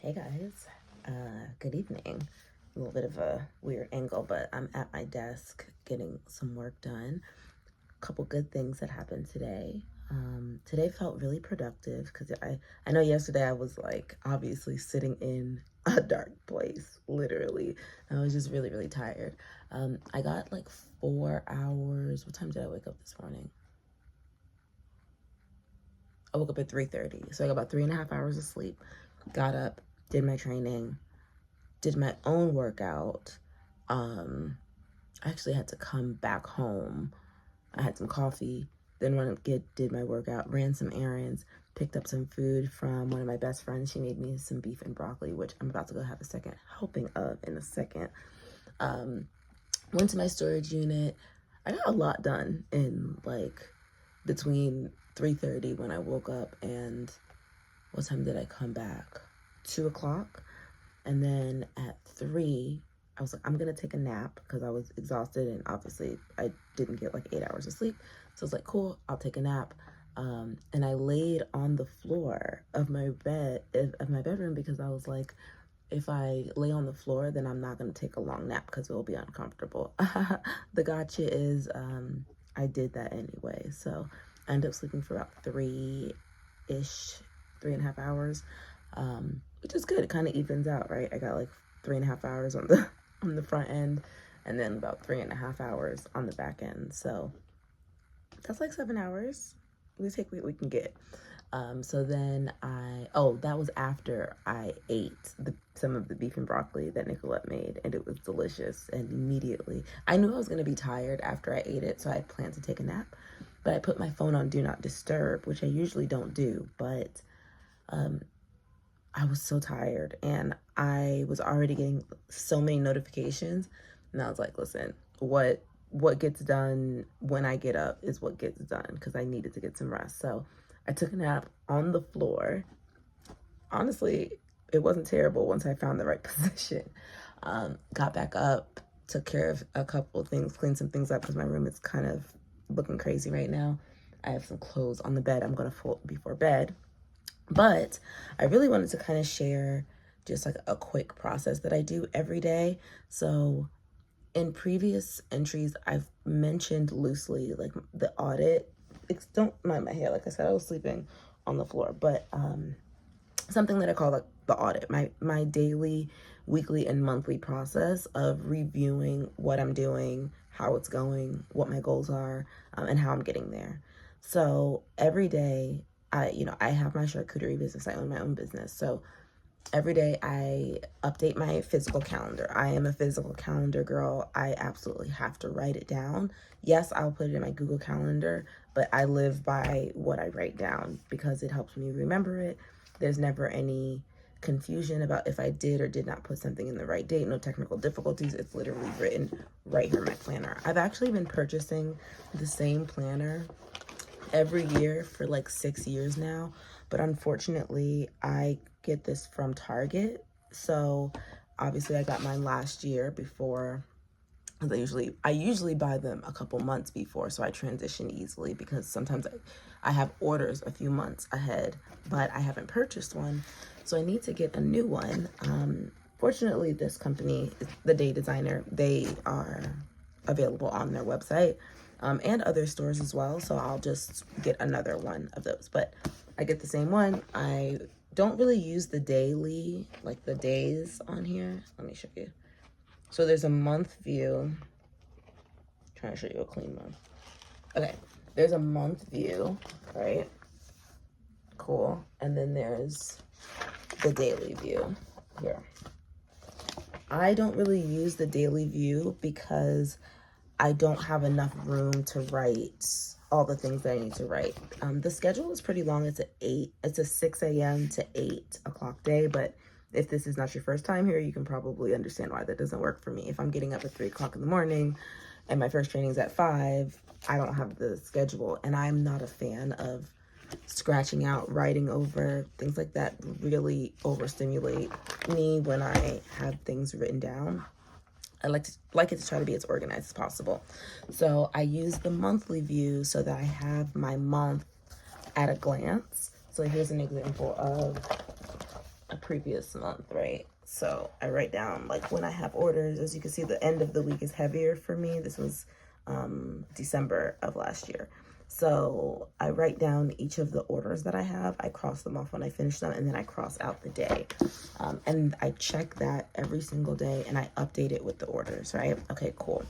Hey guys, good evening. A little bit of a weird angle, but I'm at my desk getting some work done. A couple good things that happened today. Today felt really productive because I know yesterday I was like obviously sitting in a dark place, literally. I was just really, really tired. I got like 4 hours. What time did I wake up this morning? I woke up at 3:30, so I got about 3.5 hours of sleep. Got up, did my training, did my own workout. I actually had to come back home. I had some coffee, then did my workout, ran some errands, picked up some food from one of my best friends. She made me some beef and broccoli, which I'm about to go have a second helping of in a second. Went to my storage unit. I got a lot done in like between 3:30 when I woke up and what time did I come back? 2 o'clock. And then at 3, I was like, I'm gonna take a nap because I was exhausted and obviously I didn't get like 8 hours of sleep. So I was like, cool, I'll take a nap. And I laid on the floor of my bedroom because I was like, if I lay on the floor, then I'm not gonna take a long nap because it will be uncomfortable. The gotcha is I did that anyway. So I ended up sleeping for about 3.5 hours. Which is good. It kind of evens out, right? I got like 3.5 hours on the on the front end, and then about 3.5 hours on the back end. So that's like 7 hours. We take what we can get. So then that was after I ate some of the beef and broccoli that Nicolette made, and it was delicious. And immediately, I knew I was going to be tired after I ate it, so I planned to take a nap. But I put my phone on Do Not Disturb, which I usually don't do, but I was so tired and I was already getting so many notifications, and I was like, listen, what gets done when I get up is what gets done because I needed to get some rest. So I took a nap on the floor. Honestly, it wasn't terrible once I found the right position. Got back up, took care of a couple of things, cleaned some things up because my room is kind of looking crazy right now. I have some clothes on the bed I'm going to fold before bed. But I really wanted to kind of share just like a quick process that I do every day. So in previous entries, I've mentioned loosely like the audit. Don't mind my hair. Like I said, I was sleeping on the floor, but something that I call like the audit, my daily, weekly, and monthly process of reviewing what I'm doing, how it's going, what my goals are, and how I'm getting there. So every day, I have my charcuterie business. I own my own business. So every day I update my physical calendar. I am a physical calendar girl. I absolutely have to write it down. Yes, I'll put it in my Google Calendar, but I live by what I write down because it helps me remember it. There's never any confusion about if I did or did not put something in the right date. No technical difficulties. It's literally written right here in my planner. I've actually been purchasing the same planner every year for like 6 years now, but unfortunately I get this from Target. So obviously I got mine last year before. I usually buy them a couple months before, so I transition easily because sometimes I have orders a few months ahead, but I haven't purchased one, so I need to get a new one. Fortunately, this company, the Day Designer, they are available on their website, and other stores as well, so I'll just get another one of those. But I get the same one. I don't really use the daily, like the days on here. Let me show you. So there's a month view. I'm trying to show you a clean month. Okay, there's a month view, right? Cool. And then there's the daily view here. I don't really use the daily view because I don't have enough room to write all the things that I need to write. The schedule is pretty long. It's a 6 a.m. to 8 o'clock day, but if this is not your first time here, you can probably understand why that doesn't work for me. If I'm getting up at 3 o'clock in the morning and my first training is at 5, I don't have the schedule, and I'm not a fan of scratching out, writing over, things like that really overstimulate me when I have things written down. I like it to try to be as organized as possible. So I use the monthly view so that I have my month at a glance. So here's an example of a previous month, right? So I write down like when I have orders. As you can see, the end of the week is heavier for me. This was December of last year. So I write down each of the orders that I have. I cross them off when I finish them, and then I cross out the day. And I check that every single day, and I update it with the orders, right? Okay, cool.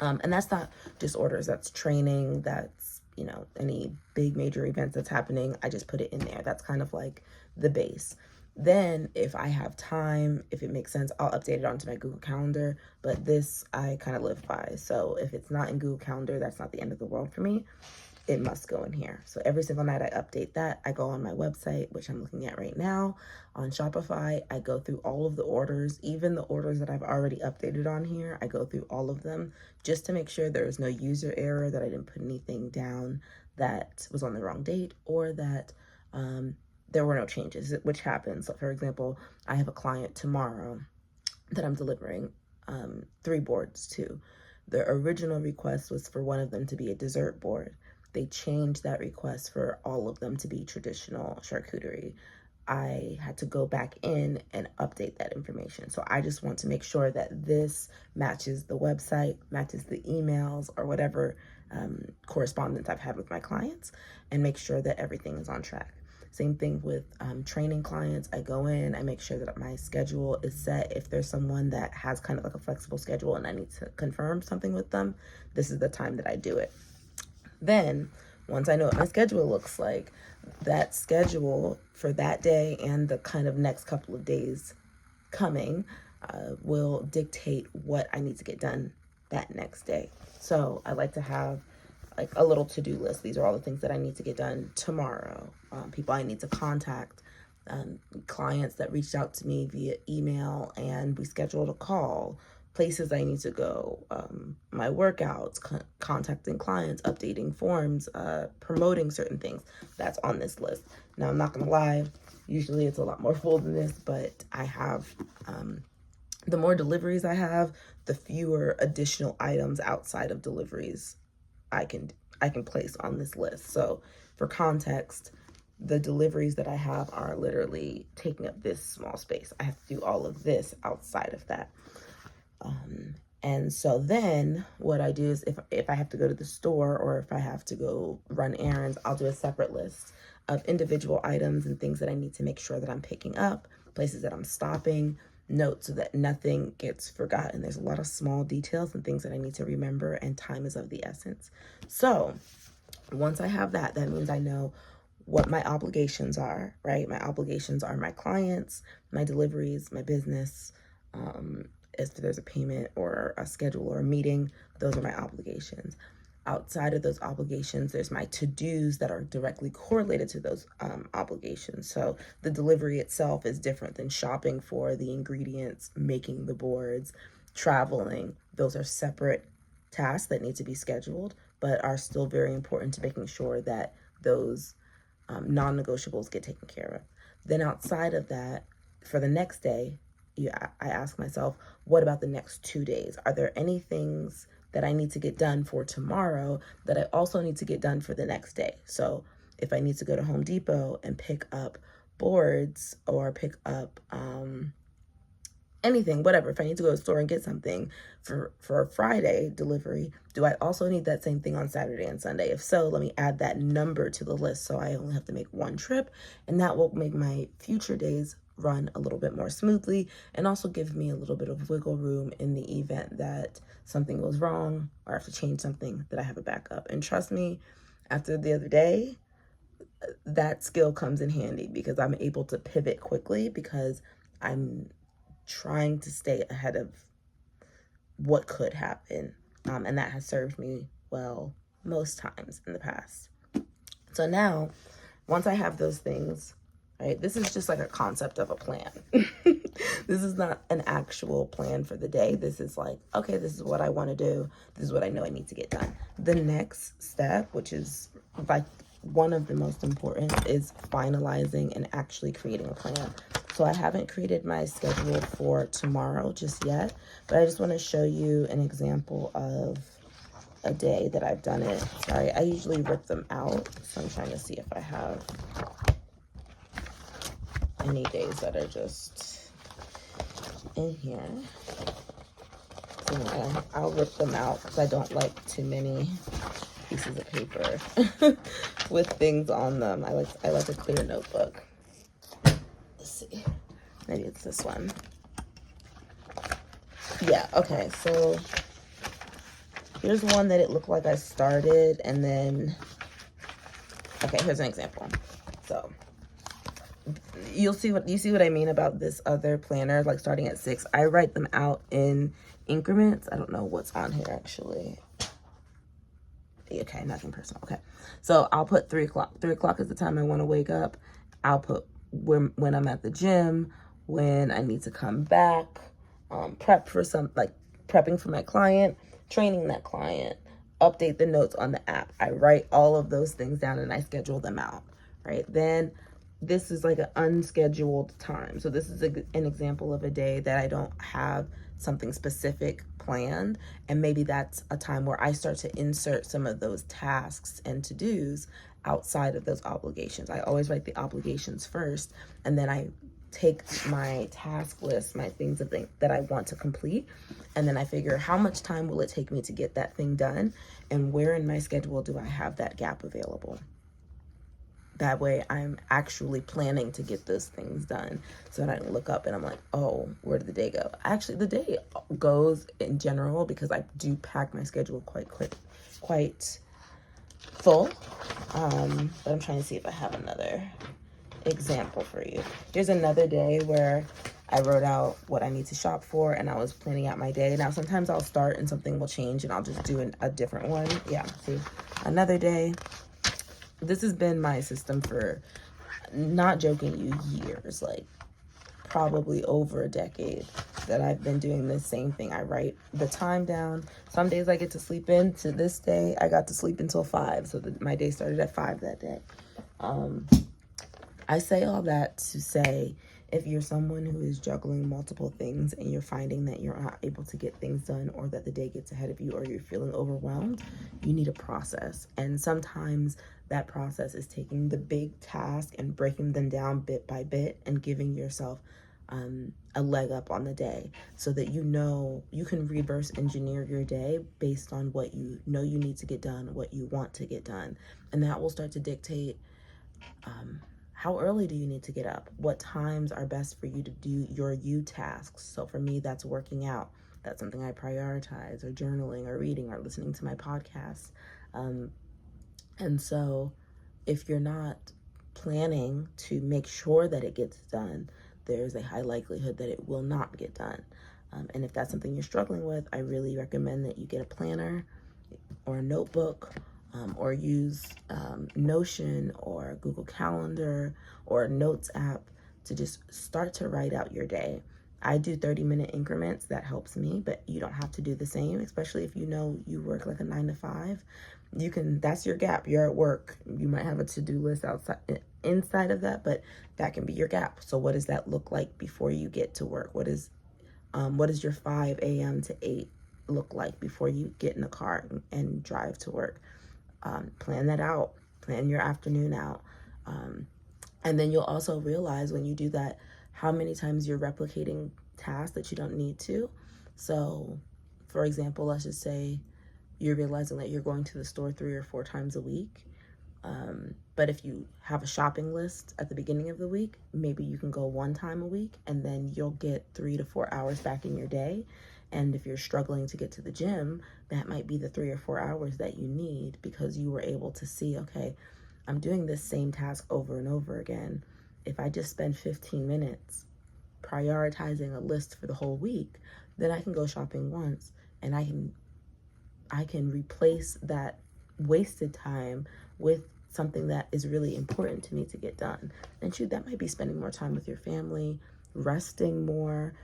And that's not just orders, that's training, that's, you know, any big major events that's happening, I just put it in there. That's kind of like the base. Then if I have time, if it makes sense, I'll update it onto my Google Calendar, but this I kind of live by. So if it's not in Google Calendar, that's not the end of the world for me. It must go in here. So every single night I update that. I go on my website, which I'm looking at right now on Shopify. I go through all of the orders, even the orders that I've already updated on here. I go through all of them just to make sure there is no user error, that I didn't put anything down that was on the wrong date, or that there were no changes, which happens. So for example, I have a client tomorrow that I'm delivering 3 boards to. The original request was for one of them to be a dessert board. They changed that request for all of them to be traditional charcuterie. I had to go back in and update that information. So I just want to make sure that this matches the website, matches the emails or whatever correspondence I've had with my clients, and make sure that everything is on track. Same thing with training clients. I go in, I make sure that my schedule is set. If there's someone that has kind of like a flexible schedule and I need to confirm something with them, this is the time that I do it. Then, once I know what my schedule looks like, that schedule for that day and the kind of next couple of days coming will dictate what I need to get done that next day. So I like to have like a little to-do list. These are all the things that I need to get done tomorrow. People I need to contact, clients that reached out to me via email and we scheduled a call, places I need to go, my workouts, contacting clients, updating forms, promoting certain things. That's on this list. Now, I'm not gonna lie, usually it's a lot more full than this, but I have, the more deliveries I have, the fewer additional items outside of deliveries I can place on this list. So for context, the deliveries that I have are literally taking up this small space. I have to do all of this outside of that. And so then what I do is if I have to go to the store or if I have to go run errands, I'll do a separate list of individual items and things that I need to make sure that I'm picking up, places that I'm stopping, notes so that nothing gets forgotten. There's a lot of small details and things that I need to remember, and time is of the essence. So once I have that, that means I know what my obligations are, right? My obligations are my clients, my deliveries, my business, if there's a payment or a schedule or a meeting, those are my obligations. Outside of those obligations, there's my to-dos that are directly correlated to those obligations. So the delivery itself is different than shopping for the ingredients, making the boards, traveling. Those are separate tasks that need to be scheduled, but are still very important to making sure that those non-negotiables get taken care of. Then outside of that, for the next day, I ask myself, what about the next 2 days? Are there any things that I need to get done for tomorrow that I also need to get done for the next day? So if I need to go to Home Depot and pick up boards or pick up anything, whatever, if I need to go to the store and get something for a Friday delivery, do I also need that same thing on Saturday and Sunday? If so, let me add that number to the list so I only have to make one trip, and that will make my future days run a little bit more smoothly and also give me a little bit of wiggle room in the event that something goes wrong or I have to change something, that I have a backup. And trust me, after the other day, that skill comes in handy because I'm able to pivot quickly because I'm trying to stay ahead of what could happen. And that has served me well most times in the past. So now, once I have those things, right, this is just like a concept of a plan. This is not an actual plan for the day. This is like, okay, this is what I want to do. This is what I know I need to get done. The next step, which is like one of the most important, is finalizing and actually creating a plan. So I haven't created my schedule for tomorrow just yet, but I just want to show you an example of a day that I've done it. Sorry, I usually rip them out, so I'm trying to see if I have any days that are just in here. So I'll rip them out because I don't like too many pieces of paper with things on them. I like a clear notebook. Let's see. Maybe it's this one. Yeah, okay, so here's one that it looked like I started and then, okay, here's an example. So you see what I mean about this other planner, like starting at 6. I write them out in increments. I don't know what's on here actually. Okay, nothing personal. Okay, so I'll put 3 o'clock. 3 o'clock is the time I want to wake up. I'll put when I'm at the gym, when I need to come back, prep for prepping for my client, training that client, update the notes on the app. I write all of those things down and I schedule them out, right? Then this is like an unscheduled time. So this is an example of a day that I don't have something specific planned, and maybe that's a time where I start to insert some of those tasks and to-dos outside of those obligations. I always write the obligations first, and then I take my task list, my things that I want to complete, and then I figure how much time will it take me to get that thing done, and where in my schedule do I have that gap available. That way I'm actually planning to get those things done, so that I don't look up and I'm like, oh, where did the day go? Actually, the day goes in general because I do pack my schedule quite full. But I'm trying to see if I have another example for you. Here's another day where I wrote out what I need to shop for and I was planning out my day. Now, sometimes I'll start and something will change and I'll just do a different one. Yeah, see, another day. This has been my system for, not joking you, years, like probably over a decade that I've been doing this same thing. I write the time down. Some days I get to sleep in. To this day, I got to sleep until 5, so that my day started at 5 that day. I say all that to say, if you're someone who is juggling multiple things and you're finding that you're not able to get things done, or that the day gets ahead of you, or you're feeling overwhelmed, you need a process. And sometimes that process is taking the big task and breaking them down bit by bit and giving yourself a leg up on the day, so that you can reverse engineer your day based on what you know you need to get done, what you want to get done. And that will start to dictate how early do you need to get up? What times are best for you to do your you tasks? So for me, that's working out. That's something I prioritize, or journaling, or reading, or listening to my podcasts. And so if you're not planning to make sure that it gets done, there's a high likelihood that it will not get done. And if that's something you're struggling with, I really recommend that you get a planner or a notebook, or use Notion or Google Calendar or a Notes app to just start to write out your day. I do 30-minute increments. That helps me, but you don't have to do the same, especially if you know you work like a 9 to 5. That's your gap. You're at work. You might have a to-do list inside of that, but that can be your gap. So what does that look like before you get to work? What is your 5 a.m. to 8 look like before you get in the car and drive to work? Plan that out. Plan your afternoon out. And then you'll also realize when you do that how many times you're replicating tasks that you don't need to. So, for example, let's just say you're realizing that you're going to the store 3 or 4 times a week. But if you have a shopping list at the beginning of the week, maybe you can go 1 time a week, and then you'll get 3 to 4 hours back in your day. And if you're struggling to get to the gym, that might be the 3 or 4 hours that you need, because you were able to see, okay, I'm doing this same task over and over again. If I just spend 15 minutes prioritizing a list for the whole week, then I can go shopping once, and I can replace that wasted time with something that is really important to me to get done. And shoot, that might be spending more time with your family, resting more,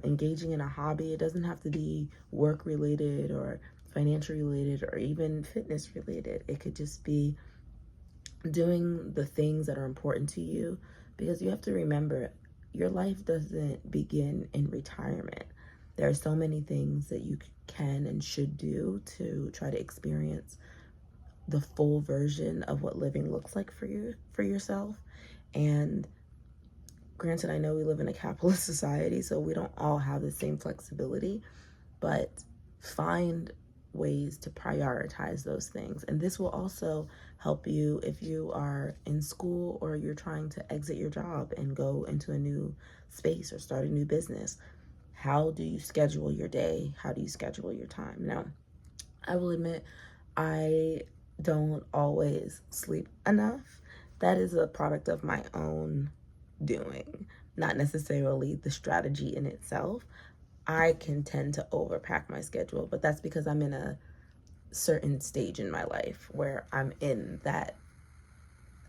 engaging in a hobby. It doesn't have to be work related or financial related or even fitness related. It could just be doing the things that are important to you, because you have to remember, your life doesn't begin in retirement. There are so many things that you can and should do to try to experience the full version of what living looks like for yourself. And Granted, I know we live in a capitalist society, so we don't all have the same flexibility, but find ways to prioritize those things. And this will also help you if you are in school or you're trying to exit your job and go into a new space or start a new business. How do you schedule your day? How do you schedule your time? Now, I will admit, I don't always sleep enough. That is a product of my own doing, not necessarily the strategy in itself. I can tend to overpack my schedule, but that's because I'm in a certain stage in my life where I'm in that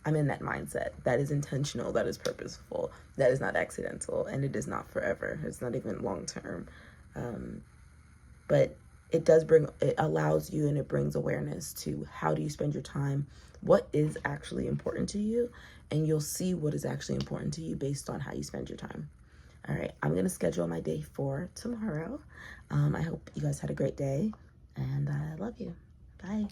mindset that is intentional, that is purposeful, that is not accidental, and it is not forever. It's not even long term. But it allows you and it brings awareness to how do you spend your time, what is actually important to you, and you'll see what is actually important to you based on how you spend your time. All right, I'm going to schedule my day for tomorrow. I hope you guys had a great day, and I love you. Bye.